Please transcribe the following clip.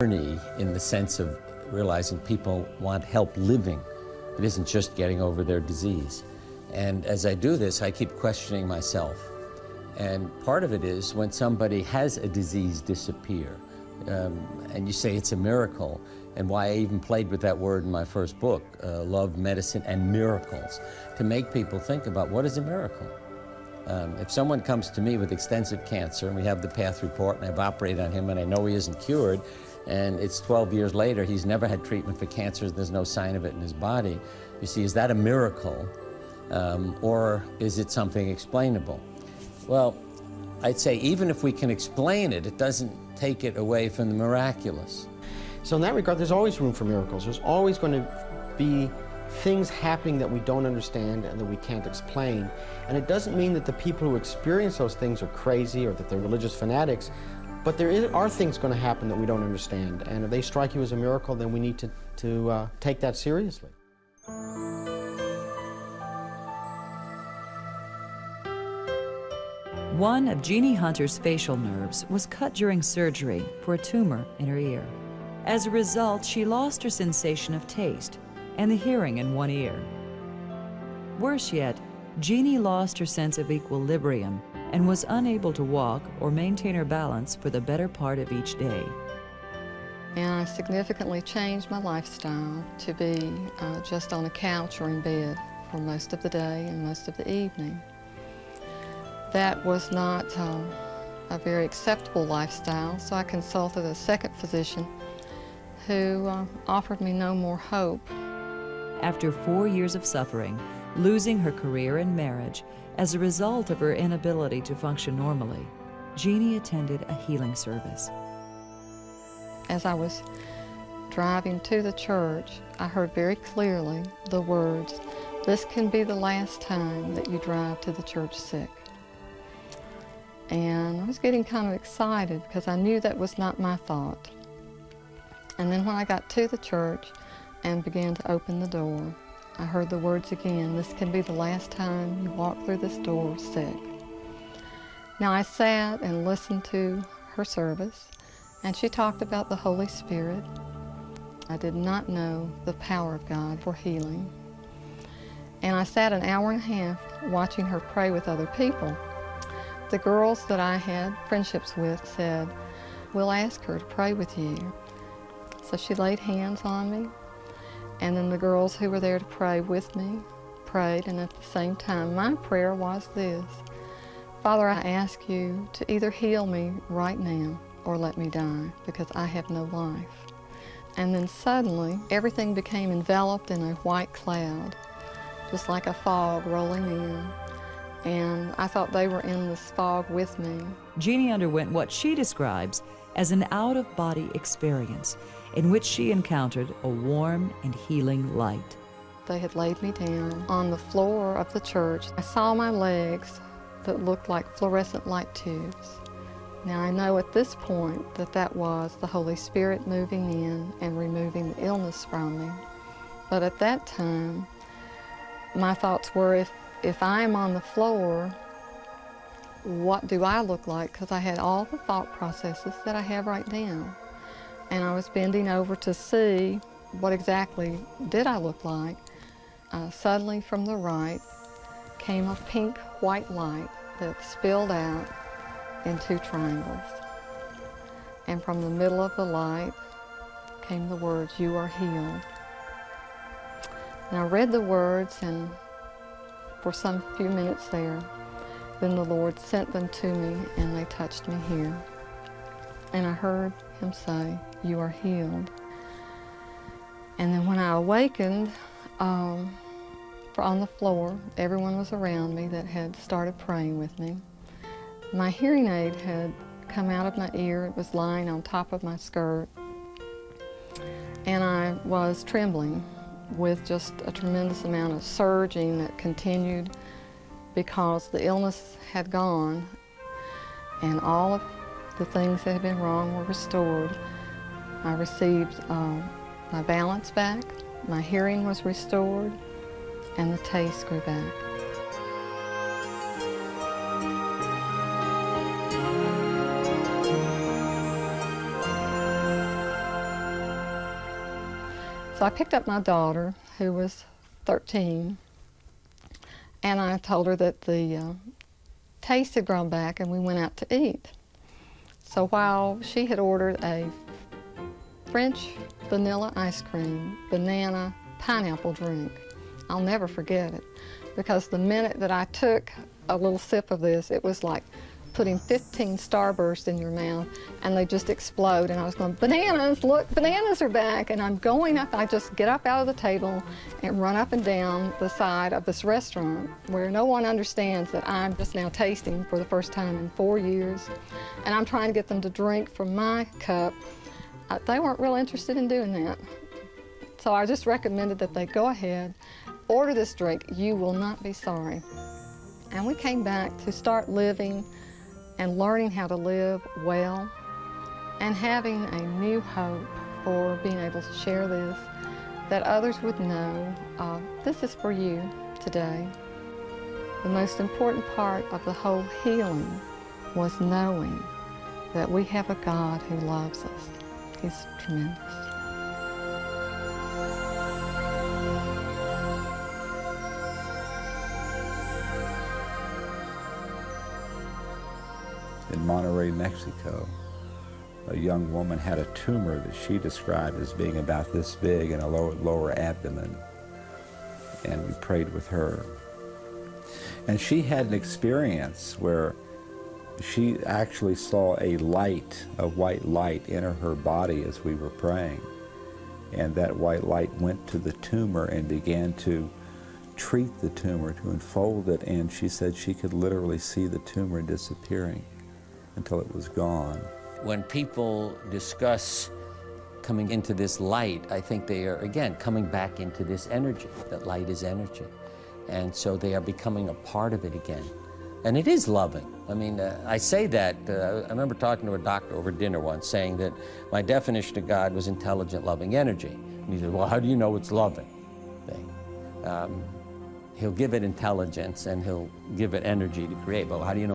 journey in the sense of realizing people want help living. It isn't just getting over their disease. And as I do this, I keep questioning myself. And part of it is when somebody has a disease disappear, and you say it's a miracle, and why I even played with that word in my first book, Love, Medicine, and Miracles, to make people think about what is a miracle. If someone comes to me with extensive cancer, and we have the path report, and I've operated on him, and I know he isn't cured, and it's 12 years later, he's never had treatment for cancer, there's no sign of it in his body, you see, is that a miracle, or is it something explainable? Well, I'd say even if we can explain it, it doesn't take it away from the miraculous. So in that regard, there's always room for miracles. There's always going to be things happening that we don't understand and that we can't explain. And it doesn't mean that the people who experience those things are crazy or that they're religious fanatics, but there are things going to happen that we don't understand. And if they strike you as a miracle, then we need to take that seriously. One of Jeannie Hunter's facial nerves was cut during surgery for a tumor in her ear. As a result, she lost her sensation of taste and the hearing in one ear. Worse yet, Jeannie lost her sense of equilibrium and was unable to walk or maintain her balance for the better part of each day. And I significantly changed my lifestyle to be just on a couch or in bed for most of the day and most of the evening. That was not a very acceptable lifestyle, so I consulted a second physician who offered me no more hope. After 4 years of suffering, losing her career and marriage as a result of her inability to function normally, Jeannie attended a healing service. As I was driving to the church, I heard very clearly the words, "This can be the last time that you drive to the church sick." And I was getting kind of excited because I knew that was not my thought. And then when I got to the church and began to open the door, I heard the words again, "This can be the last time you walk through this door sick." Now I sat and listened to her service, and she talked about the Holy Spirit. I did not know the power of God for healing. And I sat an hour and a half watching her pray with other people. The girls that I had friendships with said, "We'll ask her to pray with you." So she laid hands on me, and then the girls who were there to pray with me prayed, and at the same time my prayer was this: "Father, I ask you to either heal me right now or let me die, because I have no life." And then suddenly everything became enveloped in a white cloud, just like a fog rolling in. And I thought they were in this fog with me. Jeannie underwent what she describes as an out-of-body experience in which she encountered a warm and healing light. They had laid me down on the floor of the church. I saw my legs that looked like fluorescent light tubes. Now I know at this point that that was the Holy Spirit moving in and removing the illness from me. But at that time, my thoughts were, if I'm on the floor, what do I look like? Because I had all the thought processes that I have right now. And I was bending over to see what exactly did I look like. Suddenly from the right came a pink white light that spilled out in two triangles. And from the middle of the light came the words, "You are healed." And I read the words, and for some few minutes there, then the Lord sent them to me and they touched me here. And I heard him say, "You are healed." And then when I awakened, on the floor, everyone was around me that had started praying with me. My hearing aid had come out of my ear. It was lying on top of my skirt. And I was trembling with just a tremendous amount of surging that continued because the illness had gone and all of the things that had been wrong were restored. I received my balance back, my hearing was restored, and the taste grew back. So I picked up my daughter, who was 13, and I told her that the taste had grown back and we went out to eat. So while she had ordered a French vanilla ice cream, banana, pineapple drink, I'll never forget it, because the minute that I took a little sip of this, it was like putting 15 Starbursts in your mouth, and they just explode. And I was going, bananas, look, bananas are back. And I'm going up, I just get up out of the table and run up and down the side of this restaurant where no one understands that I'm just now tasting for the first time in 4 years. And I'm trying to get them to drink from my cup. They weren't real interested in doing that. So I just recommended that they go ahead, order this drink, you will not be sorry. And we came back to start living and learning how to live well and having a new hope for being able to share this, that others would know this is for you today. The most important part of the whole healing was knowing that we have a God who loves us. He's tremendous. In Monterrey, Mexico, a young woman had a tumor that she described as being about this big in a lower abdomen, and we prayed with her. And she had an experience where she actually saw a light, a white light, enter her body as we were praying. And that white light went to the tumor and began to treat the tumor, to enfold it, and she said she could literally see the tumor disappearing until it was gone. When people discuss coming into this light, I think they are, again, coming back into this energy. That light is energy. And so they are becoming a part of it again. And it is loving. I mean, I say that, I remember talking to a doctor over dinner once saying that my definition of God was intelligent, loving energy. And he said, well, how do you know it's loving? He'll give it intelligence and he'll give it energy to create, but how do you know